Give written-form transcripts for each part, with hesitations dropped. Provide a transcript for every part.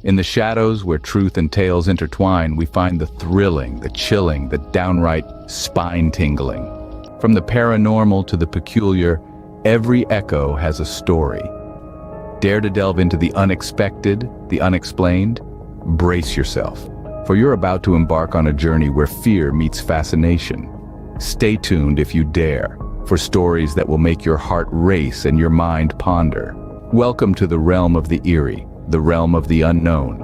In the shadows where truth and tales intertwine, we find the thrilling, the chilling, the downright spine-tingling. From the paranormal to the peculiar, every echo has a story. Dare to delve into the unexpected, the unexplained? Brace yourself, for you're about to embark on a journey where fear meets fascination. Stay tuned if you dare, for stories that will make your heart race and your mind ponder. Welcome to the realm of the eerie, the realm of the unknown.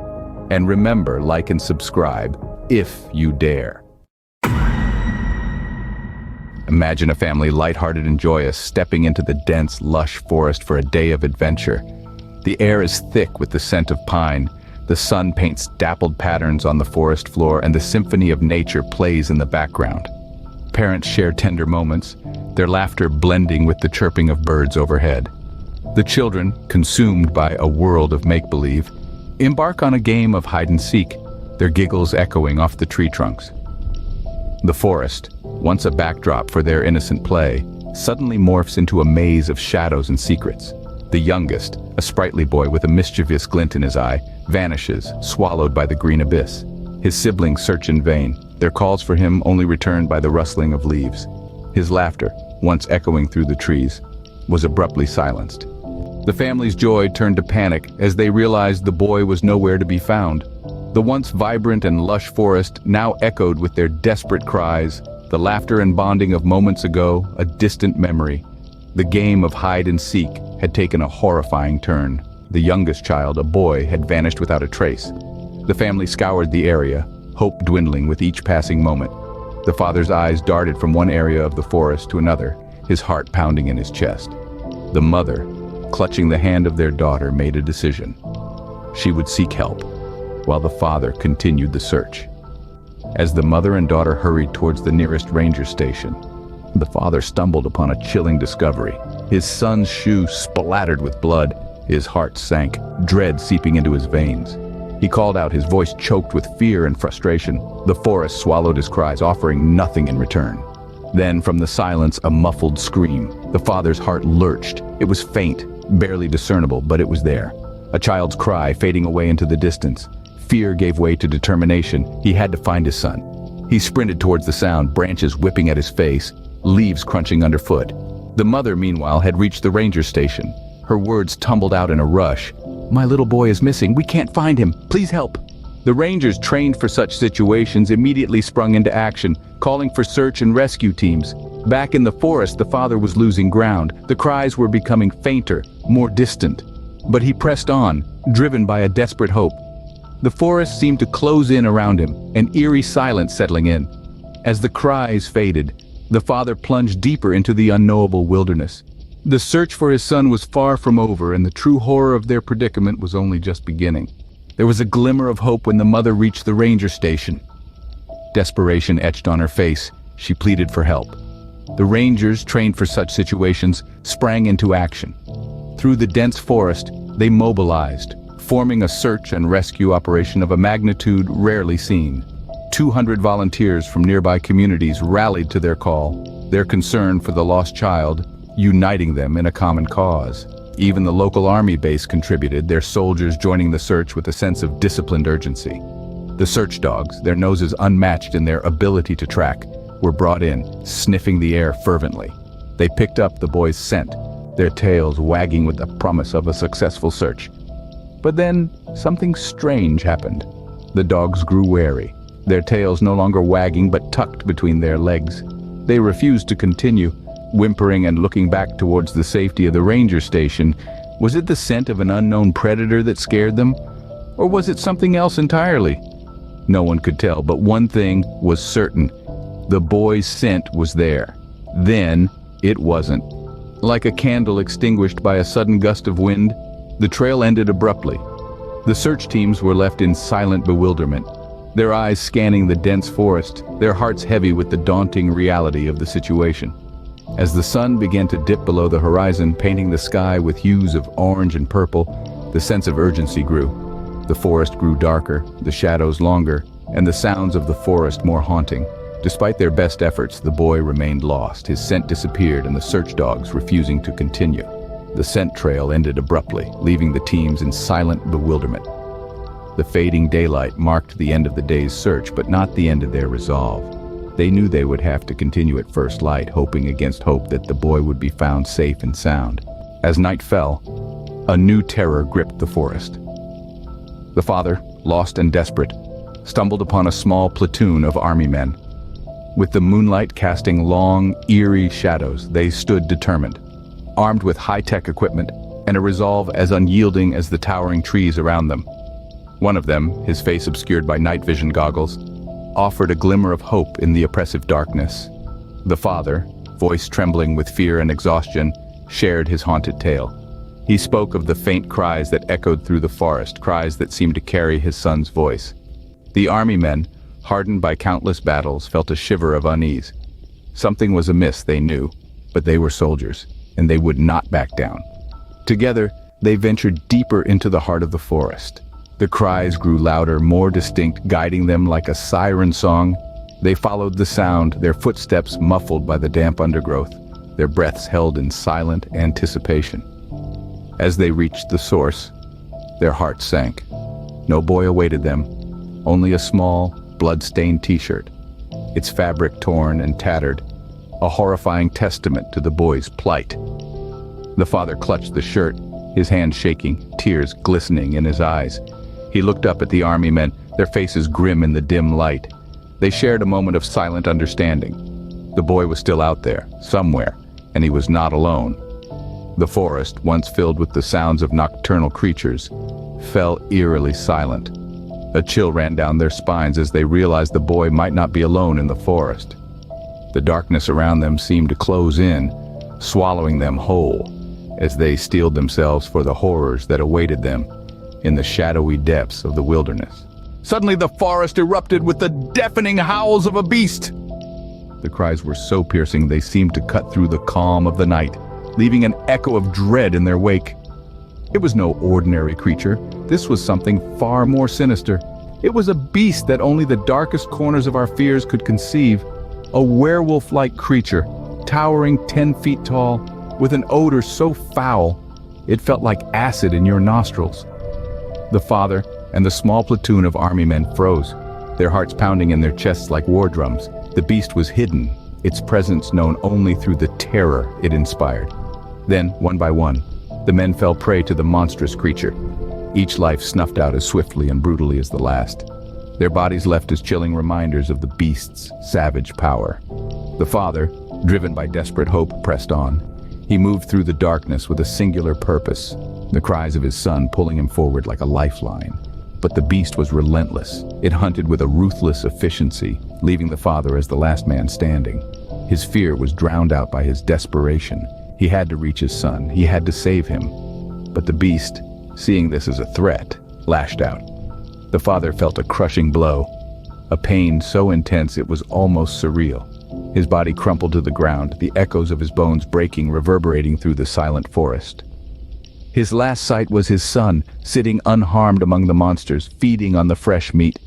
And remember, like and subscribe, if you dare. Imagine a family lighthearted and joyous, stepping into the dense, lush forest for a day of adventure. The air is thick with the scent of pine. The sun paints dappled patterns on the forest floor, and the symphony of nature plays in the background. Parents share tender moments, their laughter blending with the chirping of birds overhead. The children, consumed by a world of make-believe, embark on a game of hide-and-seek, their giggles echoing off the tree trunks. The forest, once a backdrop for their innocent play, suddenly morphs into a maze of shadows and secrets. The youngest, a sprightly boy with a mischievous glint in his eye, vanishes, swallowed by the green abyss. His siblings search in vain, their calls for him only returned by the rustling of leaves. His laughter, once echoing through the trees, was abruptly silenced. The family's joy turned to panic as they realized the boy was nowhere to be found. The once vibrant and lush forest now echoed with their desperate cries, the laughter and bonding of moments ago, a distant memory. The game of hide-and-seek had taken a horrifying turn. The youngest child, a boy, had vanished without a trace. The family scoured the area, hope dwindling with each passing moment. The father's eyes darted from one area of the forest to another, his heart pounding in his chest. The mother, clutching the hand of their daughter, made a decision. She would seek help, while the father continued the search. As the mother and daughter hurried towards the nearest ranger station, the father stumbled upon a chilling discovery. His son's shoe splattered with blood. His heart sank, dread seeping into his veins. He called out, his voice choked with fear and frustration. The forest swallowed his cries, offering nothing in return. Then, from the silence, a muffled scream. The father's heart lurched. It was faint, barely discernible, but it was there. A child's cry fading away into the distance. Fear gave way to determination. He had to find his son. He sprinted towards the sound, branches whipping at his face, leaves crunching underfoot. The mother, meanwhile, had reached the ranger station. Her words tumbled out in a rush. "My little boy is missing. We can't find him. Please help." The rangers trained for such situations immediately sprung into action, calling for search and rescue teams. Back in the forest, the father was losing ground. The cries were becoming fainter, more distant. But he pressed on, driven by a desperate hope. The forest seemed to close in around him, an eerie silence settling in. As the cries faded, the father plunged deeper into the unknowable wilderness. The search for his son was far from over, and the true horror of their predicament was only just beginning. There was a glimmer of hope when the mother reached the ranger station. Desperation etched on her face. She pleaded for help. The rangers, trained for such situations, sprang into action. Through the dense forest, they mobilized, forming a search and rescue operation of a magnitude rarely seen. 200 volunteers from nearby communities rallied to their call, their concern for the lost child uniting them in a common cause. Even the local army base contributed, their soldiers joining the search with a sense of disciplined urgency. The search dogs, their noses unmatched in their ability to track, were brought in, sniffing the air fervently. They picked up the boy's scent, their tails wagging with the promise of a successful search. But then, something strange happened. The dogs grew wary, their tails no longer wagging but tucked between their legs. They refused to continue, whimpering and looking back towards the safety of the ranger station. Was it the scent of an unknown predator that scared them? Or was it something else entirely? No one could tell, but one thing was certain. The boy's scent was there. Then, it wasn't. Like a candle extinguished by a sudden gust of wind, the trail ended abruptly. The search teams were left in silent bewilderment, their eyes scanning the dense forest, their hearts heavy with the daunting reality of the situation. As the sun began to dip below the horizon, painting the sky with hues of orange and purple, the sense of urgency grew. The forest grew darker, the shadows longer, and the sounds of the forest more haunting. Despite their best efforts, the boy remained lost. His scent disappeared and the search dogs refusing to continue. The scent trail ended abruptly, leaving the teams in silent bewilderment. The fading daylight marked the end of the day's search, but not the end of their resolve. They knew they would have to continue at first light, hoping against hope that the boy would be found safe and sound. As night fell, a new terror gripped the forest. The father, lost and desperate, stumbled upon a small platoon of army men. With the moonlight casting long, eerie shadows, they stood determined, armed with high-tech equipment and a resolve as unyielding as the towering trees around them. One of them, his face obscured by night vision goggles, offered a glimmer of hope in the oppressive darkness. The father, voice trembling with fear and exhaustion, shared his haunted tale. He spoke of the faint cries that echoed through the forest, cries that seemed to carry his son's voice. The army men, hardened by countless battles, felt a shiver of unease. Something was amiss, they knew, but they were soldiers, and they would not back down. Together, they ventured deeper into the heart of the forest. The cries grew louder, more distinct, guiding them like a siren song. They followed the sound, their footsteps muffled by the damp undergrowth, their breaths held in silent anticipation. As they reached the source, their hearts sank. No boy awaited them, only a small, blood-stained t-shirt, its fabric torn and tattered, a horrifying testament to the boy's plight. The father clutched the shirt, his hand shaking, tears glistening in his eyes. He looked up at the army men, their faces grim in the dim light. They shared a moment of silent understanding. The boy was still out there, somewhere, and he was not alone. The forest, once filled with the sounds of nocturnal creatures, fell eerily silent. A chill ran down their spines as they realized the boy might not be alone in the forest. The darkness around them seemed to close in, swallowing them whole, as they steeled themselves for the horrors that awaited them in the shadowy depths of the wilderness. Suddenly the forest erupted with the deafening howls of a beast. The cries were so piercing they seemed to cut through the calm of the night, leaving an echo of dread in their wake. It was no ordinary creature. This was something far more sinister. It was a beast that only the darkest corners of our fears could conceive. A werewolf-like creature, towering 10 feet tall, with an odor so foul, it felt like acid in your nostrils. The father and the small platoon of army men froze, their hearts pounding in their chests like war drums. The beast was hidden, its presence known only through the terror it inspired. Then, one by one, the men fell prey to the monstrous creature, each life snuffed out as swiftly and brutally as the last. Their bodies left as chilling reminders of the beast's savage power. The father, driven by desperate hope, pressed on. He moved through the darkness with a singular purpose, the cries of his son pulling him forward like a lifeline. But the beast was relentless. It hunted with a ruthless efficiency, leaving the father as the last man standing. His fear was drowned out by his desperation. He had to reach his son. He had to save him. But the beast, seeing this as a threat, lashed out. The father felt a crushing blow, a pain so intense it was almost surreal. His body crumpled to the ground, the echoes of his bones breaking, reverberating through the silent forest. His last sight was his son, sitting unharmed among the monsters, feeding on the fresh meat.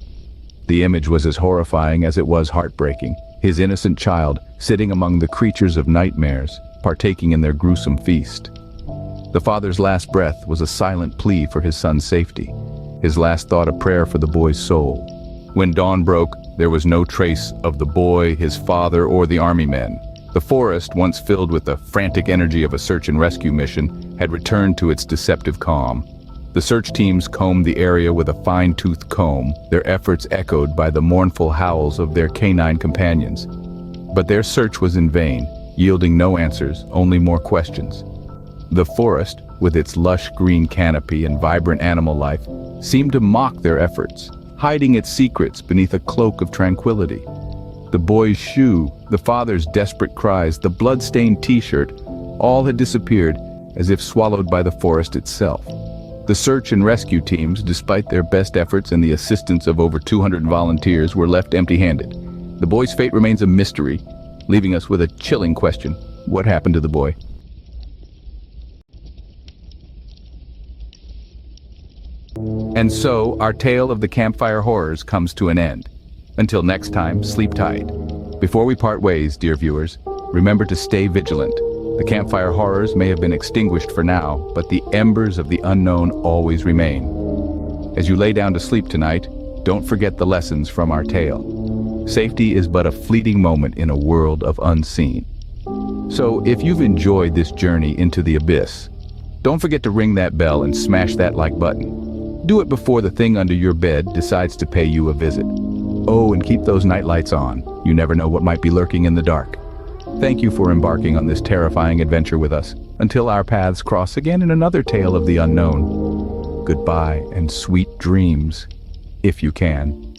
The image was as horrifying as it was heartbreaking. His innocent child, sitting among the creatures of nightmares, partaking in their gruesome feast. The father's last breath was a silent plea for his son's safety, his last thought a prayer for the boy's soul. When dawn broke, there was no trace of the boy, his father, or the army men. The forest, once filled with the frantic energy of a search and rescue mission, had returned to its deceptive calm. The search teams combed the area with a fine-toothed comb, their efforts echoed by the mournful howls of their canine companions. But their search was in vain, yielding no answers, only more questions. The forest, with its lush green canopy and vibrant animal life, seemed to mock their efforts, hiding its secrets beneath a cloak of tranquility. The boy's shoe, the father's desperate cries, the blood-stained t-shirt, all had disappeared as if swallowed by the forest itself. The search and rescue teams, despite their best efforts and the assistance of over 200 volunteers, were left empty-handed. The boy's fate remains a mystery, leaving us with a chilling question. What happened to the boy? And so, our tale of the Campfire Horrors comes to an end. Until next time, sleep tight. Before we part ways, dear viewers, remember to stay vigilant. The Campfire Horrors may have been extinguished for now, but the embers of the unknown always remain. As you lay down to sleep tonight, don't forget the lessons from our tale. Safety is but a fleeting moment in a world of unseen. So if you've enjoyed this journey into the abyss, don't forget to ring that bell and smash that like button. Do it before the thing under your bed decides to pay you a visit. Oh, and keep those night lights on. You never know what might be lurking in the dark. Thank you for embarking on this terrifying adventure with us. Until our paths cross again in another tale of the unknown. Goodbye and sweet dreams, if you can.